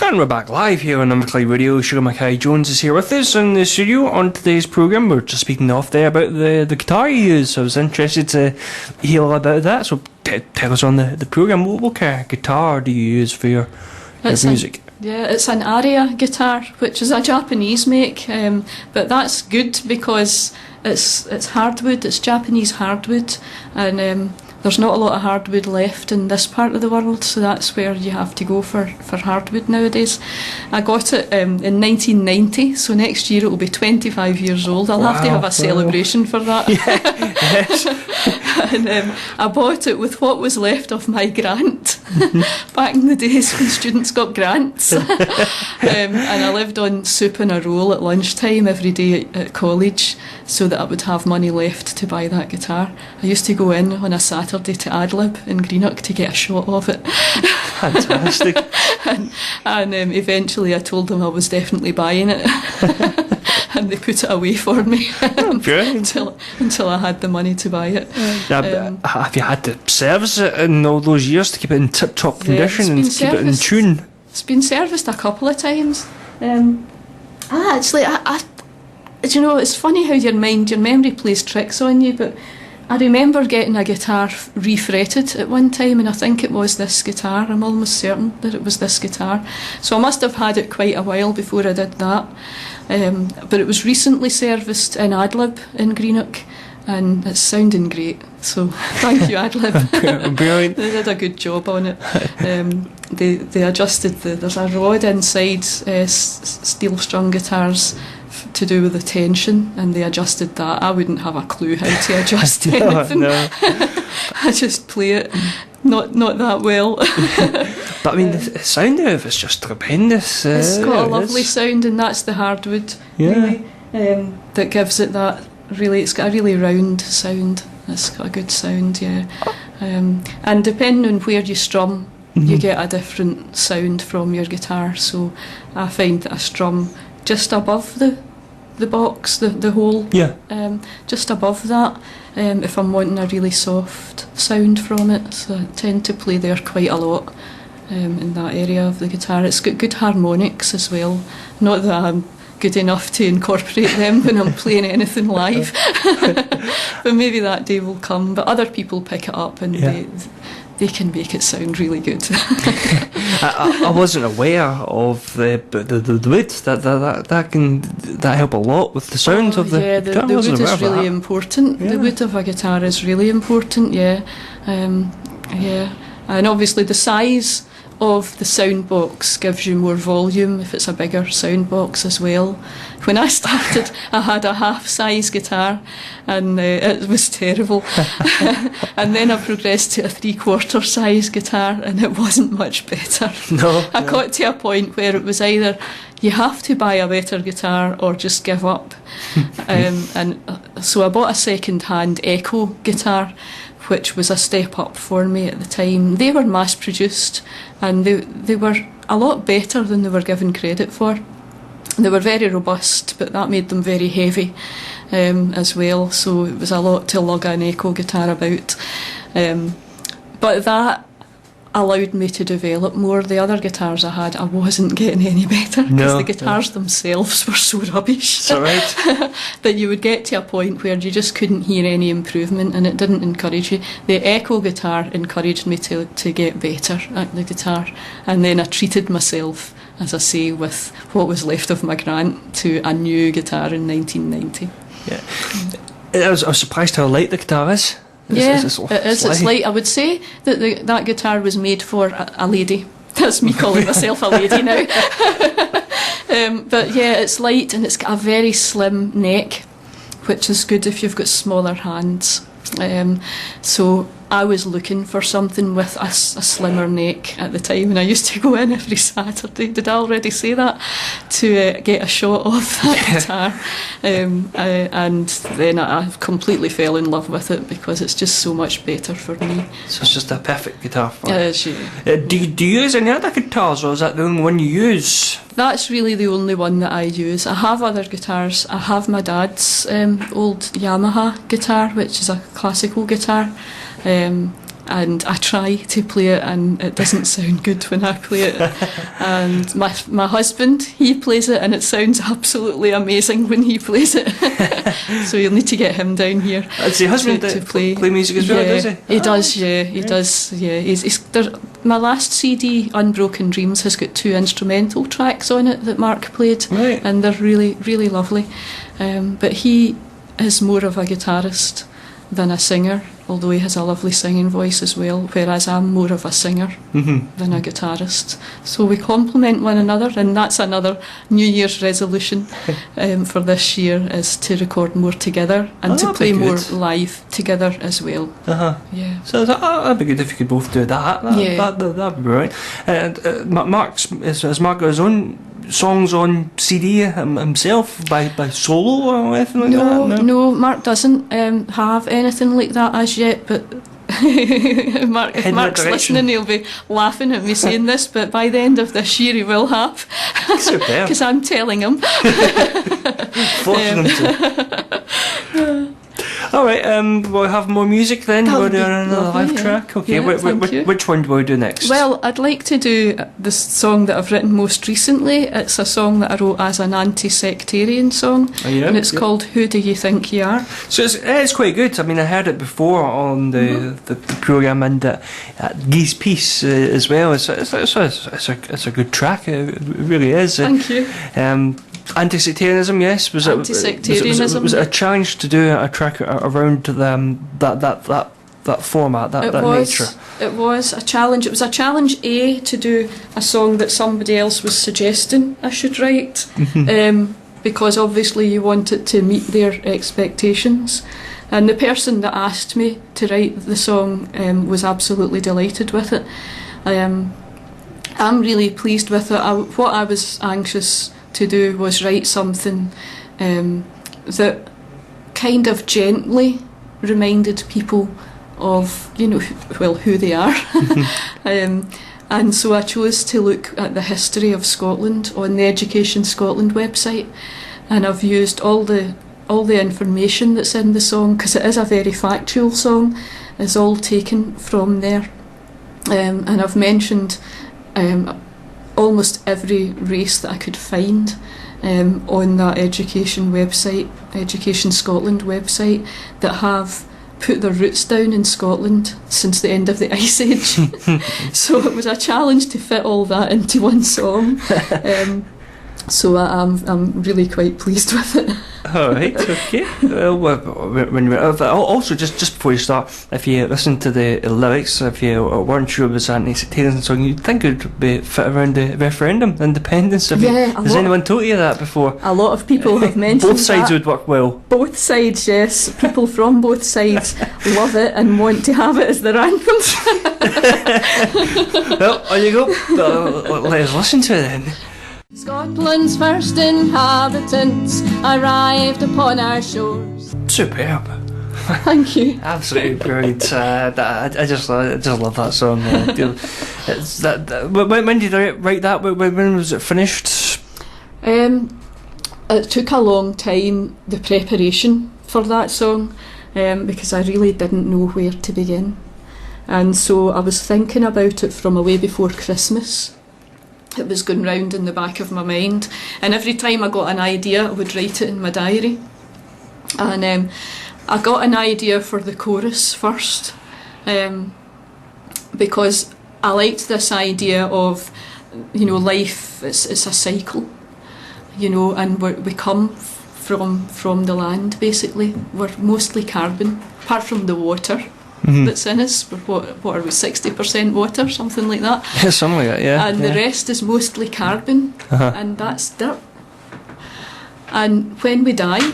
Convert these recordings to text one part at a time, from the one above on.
And we're back live here on Inverclyde Radio. Sugar Mackay Jones is here with us in the studio on today's programme. We're just speaking off there about the guitar you use. I was interested to hear a lot about that. So tell us on the programme, what kind of guitar do you use for your music? It's an Aria guitar, which is a Japanese make, but that's good because it's hardwood, it's Japanese hardwood, and there's not a lot of hardwood left in this part of the world, so that's where you have to go for hardwood nowadays. I got it in 1990, so next year it will be 25 years old. I'll have to have a celebration for that. Yes. And I bought it with what was left of my grant back in the days when students got grants. And I lived on soup and a roll at lunchtime every day at college so that I would have money left to buy that guitar. I used to go in on a Saturday to Adlib in Greenock to get a shot of it. Fantastic. and eventually I told them I was definitely buying it. And they put it away for me until I had the money to buy it. Have you had to service it in all those years to keep it in tip-top condition and keep it in tune? It's been serviced a couple of times. Actually, you know, it's funny how your memory plays tricks on you, but I remember getting a guitar refretted at one time, and I think it was this guitar. I'm almost certain that it was this guitar. So I must have had it quite a while before I did that. But it was recently serviced in Adlib in Greenock, and it's sounding great. So thank you, Adlib. Brilliant. They did a good job on it. They adjusted there's a rod inside steel strung guitars to do with the tension, and they adjusted that. I wouldn't have a clue how to adjust anything. No. I just play it not that well. But I mean, the sound of it is just tremendous. It's got a lovely sound, and that's the hardwood really, that gives it that really. It's got a really round sound. It's got a good sound, and depending on where you strum, you get a different sound from your guitar. So I find that I strum just above the box, the hole, just above that, if I'm wanting a really soft sound from it. So I tend to play there quite a lot in that area of the guitar. It's got good harmonics as well. Not that I'm good enough to incorporate them when I'm playing anything live, but maybe that day will come. But other people pick it up and they can make it sound really good. I wasn't aware of the wood that can help a lot with the sound of the guitar. The wood is really important. The wood of a guitar is really important. And obviously the size of the sound box gives you more volume if it's a bigger sound box as well. When I started, I had a half-size guitar, and it was terrible. And then I progressed to a three-quarter size guitar, and it wasn't much better. I got to a point where it was either you have to buy a better guitar or just give up. So I bought a second-hand Echo guitar, which was a step up for me at the time. They were mass-produced, and they were a lot better than they were given credit for. They were very robust, but that made them very heavy as well, so it was a lot to lug an Echo guitar about. But that allowed me to develop more. The other guitars I had, I wasn't getting any better because the guitars themselves were so rubbish. Is that right? That you would get to a point where you just couldn't hear any improvement, and it didn't encourage you. The Echo guitar encouraged me to get better at the guitar, and then I treated myself, as I say, with what was left of my grant to a new guitar in 1990. I was surprised how light the guitar is. It is. It's light. I would say that that guitar was made for a lady. That's me calling myself a lady now. But it's light, and it's got a very slim neck, which is good if you've got smaller hands. So I was looking for something with a slimmer neck at the time, and I used to go in every Saturday, did I already say that, to get a shot of that guitar. And then I completely fell in love with it because it's just so much better for me. So it's just a perfect guitar for you. It is, yeah. Do you use any other guitars, or is that the only one you use? That's really the only one that I use. I have other guitars. I have my dad's old Yamaha guitar, which is a classical guitar. and I try to play it, and it doesn't sound good when I play it. And my husband, he plays it, and it sounds absolutely amazing when he plays it. So you'll need to get him down here. Does your husband to play music as well, does he? He does, yeah. He does, yeah. My last CD, Unbroken Dreams, has got 2 instrumental tracks on it that Mark played, right. and they're really, really lovely. But he is more of a guitarist than a singer, although he has a lovely singing voice as well, whereas I'm more of a singer than a guitarist. So we complement one another, and that's another New Year's resolution for this year, is to record more together and to play more live together as well. Yeah. So that'd be good if you could both do that. That'd be brilliant. And has Mark got his own songs on CD himself by solo or anything like that? No, Mark doesn't have anything like that as yet, but if Mark's listening, he'll be laughing at me saying this, but by the end of this year he will have, because I'm telling him. Forcing him to. Alright, we'll have more music then. We'll do another live track. Okay, which one do we do next? Well, I'd like to do the song that I've written most recently. It's a song that I wrote as an Anti-Sectarian song, and it's called Who Do You Think You Are? So it's quite good. I mean, I heard it before on the programme, and at Guy's piece as well. It's a good track. It really is. Thank you. Anti-sectarianism, yes. Was it a challenge to do a track around that format, that nature? It was a challenge. It was a challenge, to do a song that somebody else was suggesting I should write, because obviously you want it to meet their expectations. And the person that asked me to write the song was absolutely delighted with it. I'm really pleased with it. What I was anxious to do was write something that kind of gently reminded people of, who they are. And so I chose to look at the history of Scotland on the Education Scotland website, and I've used all the information that's in the song, because it is a very factual song. It's all taken from there, and I've mentioned almost every race that I could find on that Education Scotland website, that have put their roots down in Scotland since the end of the Ice Age. So it was a challenge to fit all that into one song. So I'm really quite pleased with it. Alright, okay. Also, just before you start, if you listen to the lyrics, if you weren't sure it was an Anti-Sectarian song, you'd think it would be fit around the referendum, independence. Has anyone told you that before? A lot of people have mentioned both sides would work well. Both sides, yes. People from both sides love it and want to have it as their anthem. Well, there you go. Let us listen to it then. Scotland's first inhabitants arrived upon our shores. Superb. Thank you. Absolutely brilliant. I just love that song. When did I write that? When was it finished? It took a long time, the preparation for that song, because I really didn't know where to begin. And so I was thinking about it from away before Christmas. It was going round in the back of my mind, and every time I got an idea I would write it in my diary. And I got an idea for the chorus first, because I liked this idea of, life, it's a cycle, and we come from the land, basically. We're mostly carbon, apart from the water. That's in us. What are we, 60% water, something like that? Yeah, something like that, yeah. And the rest is mostly carbon, and that's dirt. And when we die,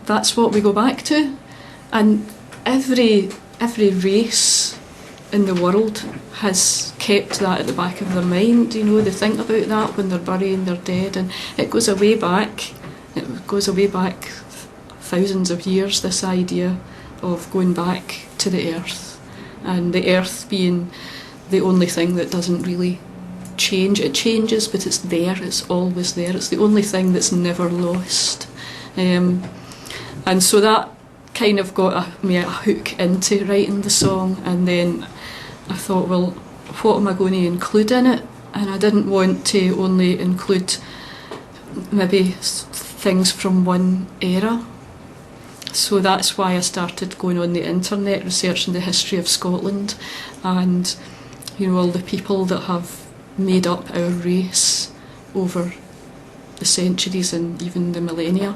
that's what we go back to. And every race in the world has kept that at the back of their mind. They think about that when they're burying their dead, and it goes way back. It goes way back thousands of years, this idea of going back to the earth, and the earth being the only thing that doesn't really change. It changes, but it's there, it's always there. It's the only thing that's never lost. And so that kind of got me a hook into writing the song, and then I thought, well, what am I going to include in it? And I didn't want to only include maybe things from one era. So that's why I started going on the internet, researching the history of Scotland and, you know, all the people that have made up our race over the centuries and even the millennia.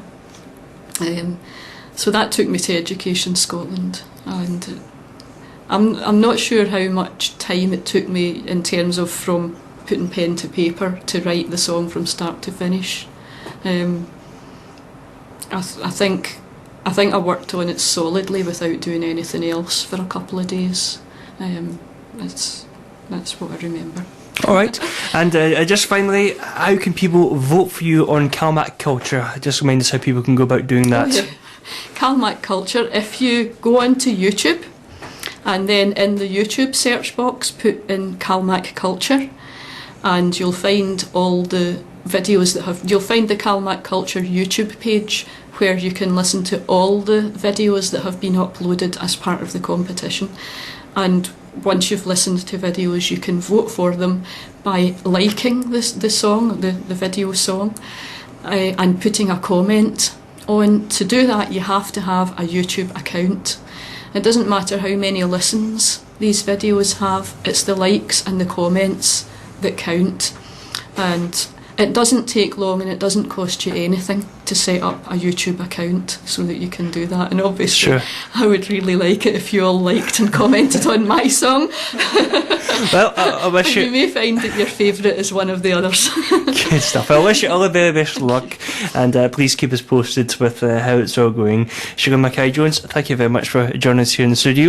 So that took me to Education Scotland, and I'm not sure how much time it took me in terms of from putting pen to paper to write the song from start to finish. I think I worked on it solidly without doing anything else for a couple of days. That's what I remember. All right, and just finally, how can people vote for you on Calmac Culture? Just remind us how people can go about doing that. Oh, yeah. Calmac Culture, if you go onto YouTube and then in the YouTube search box put in Calmac Culture, and you'll find all the videos you'll find the Calmac Culture YouTube page where you can listen to all the videos that have been uploaded as part of the competition. And once you've listened to videos, you can vote for them by liking the song, the video song, and putting a comment on. To do that, you have to have a YouTube account. It doesn't matter how many listens these videos have, it's the likes and the comments that count. And it doesn't take long and it doesn't cost you anything to set up a YouTube account so that you can do that. And obviously, sure, I would really like it if you all liked and commented on my song. Well, I wish you may find that your favourite is one of the others. Good stuff. I wish you all the very best luck, and please keep us posted with how it's all going. Sugar Mackay Jones, thank you very much for joining us here in the studio.